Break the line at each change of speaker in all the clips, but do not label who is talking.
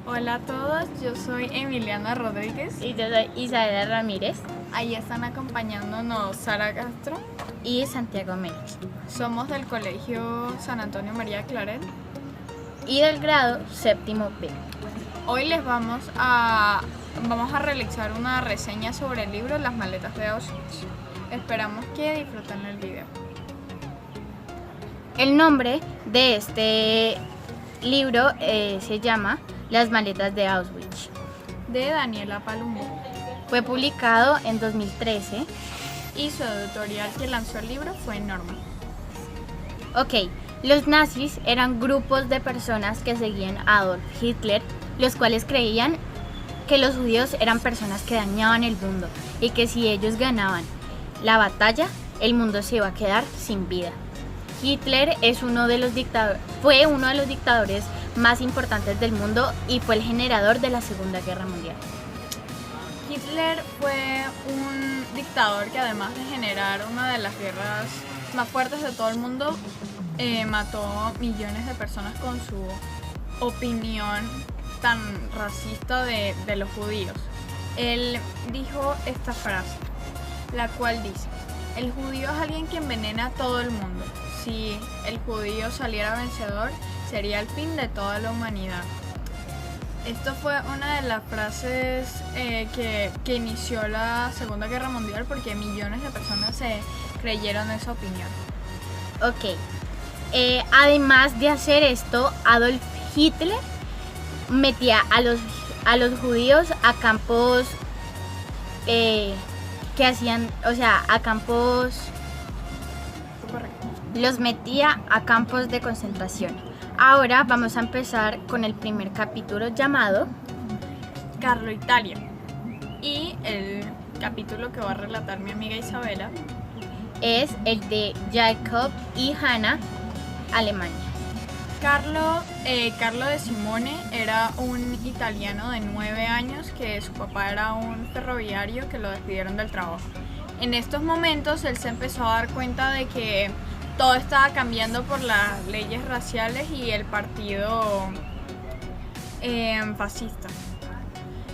Hola a todos, yo soy Emiliana Rodríguez.
Y yo soy Isabela Ramírez
Ahí están acompañándonos Sara Castro.
y Santiago Mélez.
Somos del Colegio San Antonio María Claret.
Y del grado séptimo B.
Hoy vamos a realizar una reseña sobre el libro Las maletas de Auschwitz. Esperamos que disfruten el video.
El nombre de este libro se llama Las maletas de Auschwitz.
De Daniela Palumbo.
Fue publicado en 2013.
Y su editorial que lanzó el libro fue Norma.
Ok, los nazis eran grupos de personas que seguían a Adolf Hitler, los cuales creían que los judíos eran personas que dañaban el mundo y que si ellos ganaban la batalla, el mundo se iba a quedar sin vida. Hitler fue uno de los dictadores más importantes del mundo y fue el generador de la Segunda Guerra Mundial.
Hitler fue un dictador que, además de generar una de las guerras más fuertes de todo el mundo, mató millones de personas con su opinión tan racista de los judíos. Él dijo esta frase, la cual dice: el judío es alguien que envenena a todo el mundo. Si el judío saliera vencedor, sería el fin de toda la humanidad. Esto fue una de las frases que inició la Segunda Guerra Mundial, porque millones de personas se creyeron esa opinión.
Ok, además de hacer esto, Adolf Hitler metía a los judíos a campos los metía a campos de concentración. Ahora vamos a empezar con el primer capítulo llamado
Carlo Italia. Y el capítulo que va a relatar mi amiga Isabela
es el de Jacob y Hannah, Alemania.
Carlo de Simone era un italiano de 9 años que su papá era un ferroviario que lo despidieron del trabajo. En estos momentos él se empezó a dar cuenta de que todo estaba cambiando por las leyes raciales y el partido fascista.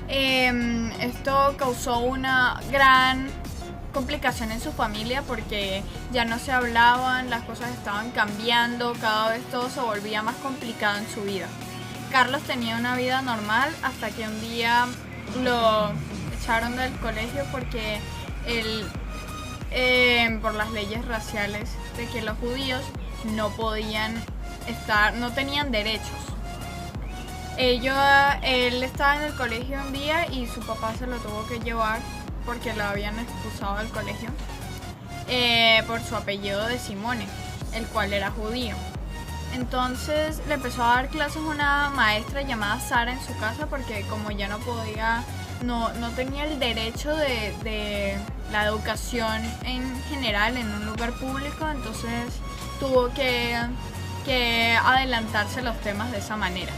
Esto causó una gran complicación en su familia porque ya no se hablaban, las cosas estaban cambiando, cada vez todo se volvía más complicado en su vida. Carlos tenía una vida normal hasta que un día lo echaron del colegio porque por las leyes raciales de que los judíos no tenían derechos. Él estaba en el colegio un día y su papá se lo tuvo que llevar porque lo habían expulsado del colegio por su apellido de Simone, el cual era judío. Entonces le empezó a dar clases una maestra llamada Sara en su casa porque como ya no tenía el derecho de la educación en general en un lugar público, entonces tuvo que adelantarse los temas de esa manera.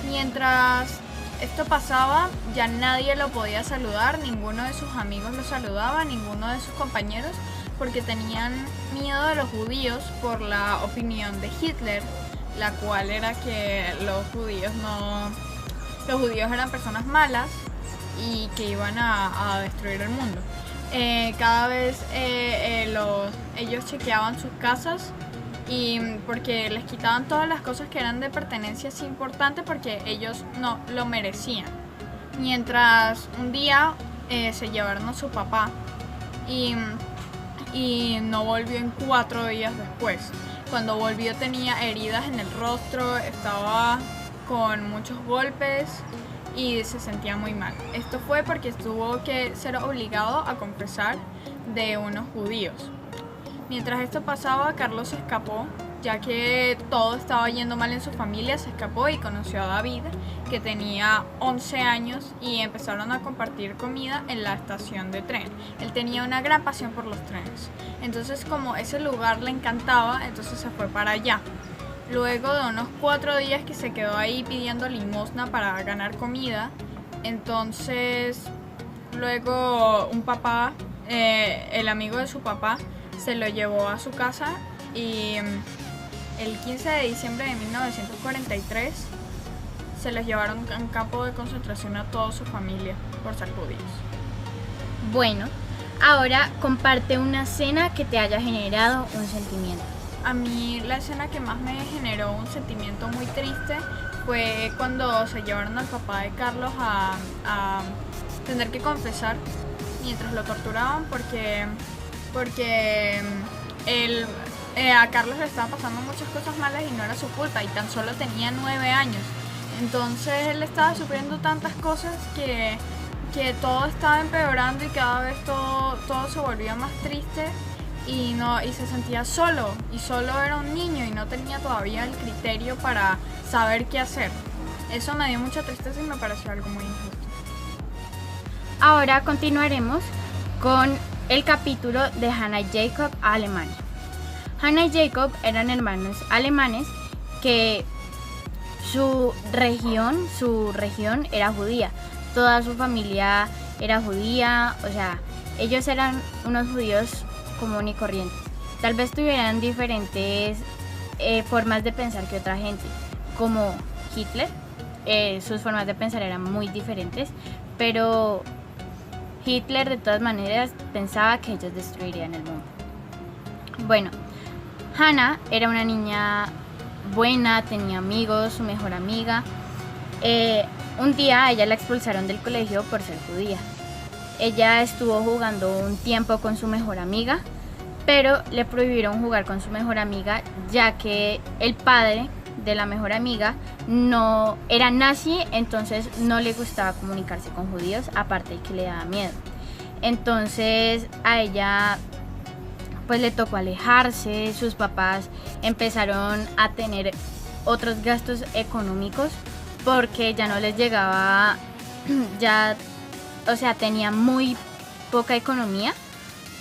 Mientras esto pasaba, ya nadie lo podía saludar, ninguno de sus amigos lo saludaba, ninguno de sus compañeros, porque tenían miedo de los judíos por la opinión de Hitler, la cual era que los judíos eran personas malas y que iban a destruir el mundo. Cada vez ellos chequeaban sus casas y porque les quitaban todas las cosas que eran de pertenencias importantes porque ellos no lo merecían. Mientras un día se llevaron a su papá y no volvió en 4 días después. Cuando volvió tenía heridas en el rostro, estaba con muchos golpes y se sentía muy mal. Esto fue porque tuvo que ser obligado a confesar de unos judíos. Mientras esto pasaba, Carlos se escapó, ya que todo estaba yendo mal en su familia, se escapó y conoció a David, que tenía 11 años, y empezaron a compartir comida en la estación de tren. Él tenía una gran pasión por los trenes, entonces como ese lugar le encantaba, entonces se fue para allá. Luego de unos 4 días que se quedó ahí pidiendo limosna para ganar comida, entonces luego un papá, el amigo de su papá, se lo llevó a su casa y el 15 de diciembre de 1943 se les llevaron en campo de concentración a toda su familia por ser judíos.
Bueno, ahora comparte una escena que te haya generado un sentimiento.
A mí la escena que más me generó un sentimiento muy triste fue cuando se llevaron al papá de Carlos a tener que confesar mientras lo torturaban porque a Carlos le estaban pasando muchas cosas malas y no era su culpa y tan solo tenía 9 años. Entonces él estaba sufriendo tantas cosas que todo estaba empeorando y cada vez todo se volvía más triste y se sentía solo era un niño y no tenía todavía el criterio para saber qué hacer. Eso me dio mucha tristeza y me pareció algo muy injusto.
Ahora continuaremos con el capítulo de Hannah y Jacob a Alemania. Hannah y Jacob eran hermanos alemanes que su región era judía. Toda su familia era judía, o sea, ellos eran unos judíos común y corrientes. Tal vez tuvieran diferentes formas de pensar que otra gente, como Hitler. Sus formas de pensar eran muy diferentes, pero Hitler de todas maneras pensaba que ellos destruirían el mundo. Bueno, Hannah era una niña buena, tenía amigos, su mejor amiga. Un día a ella la expulsaron del colegio por ser judía. Ella estuvo jugando un tiempo con su mejor amiga, pero le prohibieron jugar con su mejor amiga ya que el padre de la mejor amiga no era nazi, entonces no le gustaba comunicarse con judíos, aparte de que le daba miedo. Entonces a ella pues le tocó alejarse, sus papás empezaron a tener otros gastos económicos porque ya no les llegaba, tenía muy poca economía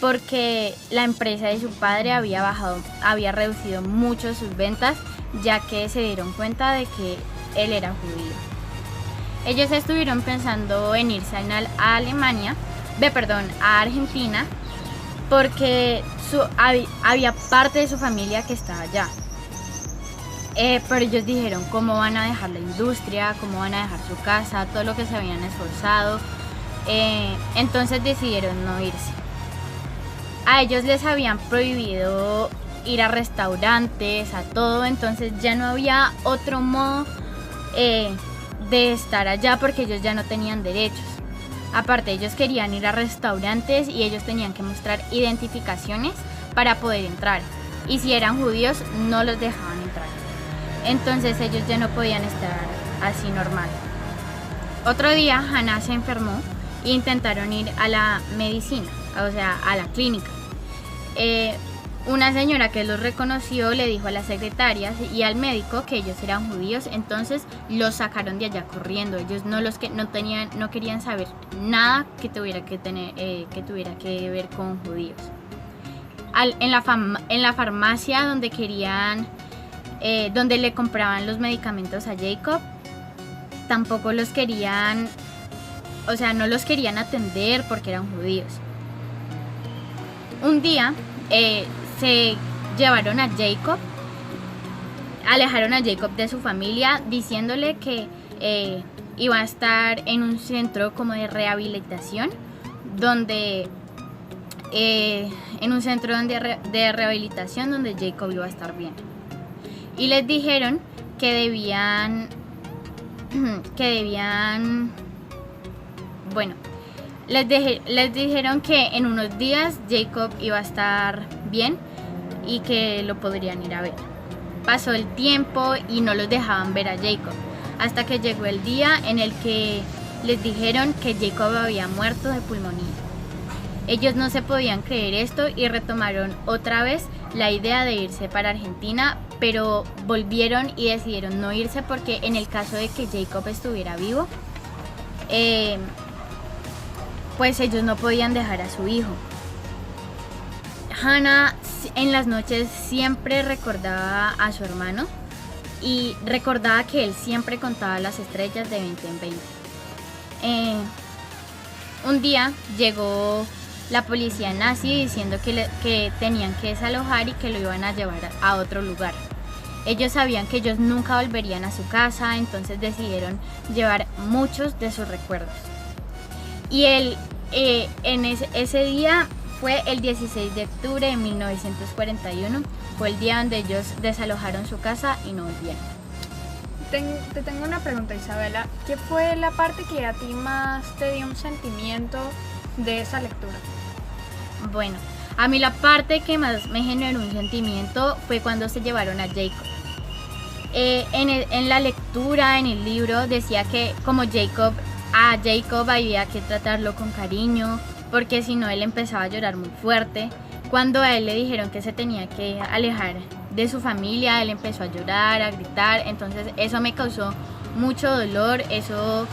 porque la empresa de su padre había reducido mucho sus ventas ya que se dieron cuenta de que él era judío. Ellos estuvieron pensando en irse a Argentina porque había parte de su familia que estaba allá. Pero ellos dijeron cómo van a dejar la industria, cómo van a dejar su casa, todo lo que se habían esforzado. Entonces decidieron no irse. A ellos les habían prohibido ir a restaurantes, a todo, entonces ya no había otro modo de estar allá porque ellos ya no tenían derechos. Aparte, ellos querían ir a restaurantes y ellos tenían que mostrar identificaciones para poder entrar. Y si eran judíos, no los dejaban entrar. Entonces ellos ya no podían estar así normal. Otro día, Hannah se enfermó e intentaron ir a la medicina, o sea, a la clínica. Una señora que los reconoció le dijo a las secretarias y al médico que ellos eran judíos, entonces los sacaron de allá corriendo. Ellos no querían saber nada que tuviera que ver con judíos. En la farmacia donde le compraban los medicamentos a Jacob, tampoco los querían, no los querían atender porque eran judíos. Un día se llevaron a Jacob, alejaron a Jacob de su familia diciéndole que iba a estar en un centro como de rehabilitación donde Jacob iba a estar bien. Y les dijeron que debían les dijeron que en unos días Jacob iba a estar bien y que lo podrían ir a ver. Pasó el tiempo y no los dejaban ver a Jacob, hasta que llegó el día en el que les dijeron que Jacob había muerto de pulmonía. Ellos no se podían creer esto y retomaron otra vez la idea de irse para Argentina, pero volvieron y decidieron no irse porque en el caso de que Jacob estuviera vivo, pues ellos no podían dejar a su hijo. Hannah en las noches siempre recordaba a su hermano y recordaba que él siempre contaba las estrellas de 20 en 20. Un día llegó la policía nazi diciendo que tenían que desalojar y que lo iban a llevar a otro lugar. Ellos sabían que ellos nunca volverían a su casa, entonces decidieron llevar muchos de sus recuerdos. Y ese día fue el 16 de octubre de 1941, fue el día donde ellos desalojaron su casa y no volvieron.
Te tengo una pregunta, Isabela. ¿Qué fue la parte que a ti más te dio un sentimiento de esa lectura?
Bueno, a mí la parte que más me generó un sentimiento fue cuando se llevaron a Jacob. En la lectura, en el libro, decía que como a Jacob había que tratarlo con cariño, porque si no él empezaba a llorar muy fuerte. Cuando a él le dijeron que se tenía que alejar de su familia, él empezó a llorar, a gritar, entonces eso me causó mucho dolor, eso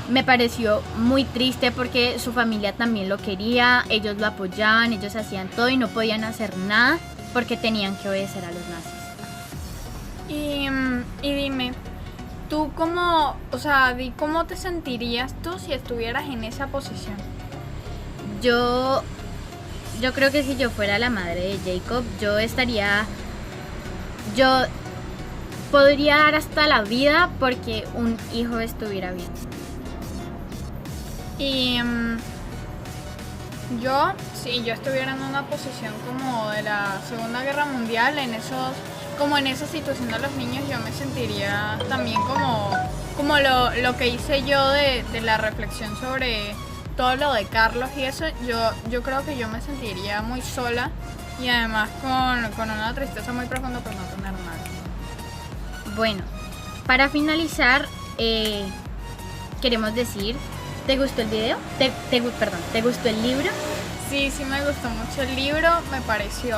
me pareció muy triste porque su familia también lo quería, ellos lo apoyaban, ellos hacían todo y no podían hacer nada porque tenían que obedecer a los nazis.
Y dime, tú ¿cómo te sentirías tú si estuvieras en esa posición?
Yo creo que si yo fuera la madre de Jacob, yo podría dar hasta la vida porque un hijo estuviera bien.
Y yo estuviera en una posición como de la Segunda Guerra Mundial, en esa situación de los niños, yo me sentiría también como lo que hice yo de la reflexión sobre todo lo de Carlos y eso. Yo creo que yo me sentiría muy sola y además con una tristeza muy profunda por no tener nada.
Bueno, para finalizar, queremos decir, ¿te gustó el video? ¿Te gustó el libro?
Sí, me gustó mucho el libro, me pareció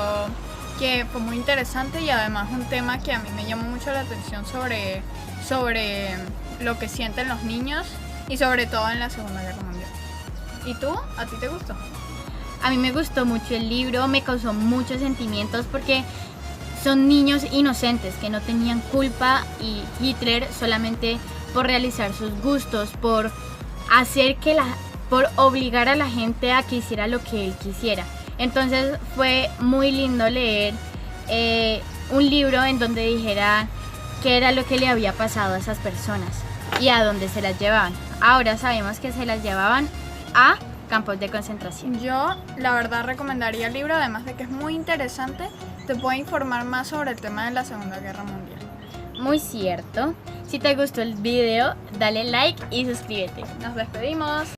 que fue muy interesante y además un tema que a mí me llamó mucho la atención sobre lo que sienten los niños y sobre todo en la Segunda Guerra Mundial. ¿Y tú? ¿A ti te gustó?
A mí me gustó mucho el libro, me causó muchos sentimientos porque son niños inocentes que no tenían culpa y Hitler solamente por realizar sus gustos, por obligar a la gente a que hiciera lo que él quisiera. Entonces fue muy lindo leer un libro en donde dijera qué era lo que le había pasado a esas personas y a dónde se las llevaban. Ahora sabemos que se las llevaban a campos de concentración.
Yo la verdad recomendaría el libro, además de que es muy interesante, te puede informar más sobre el tema de la Segunda Guerra Mundial.
Muy cierto. Si te gustó el video, dale like y suscríbete.
Nos despedimos.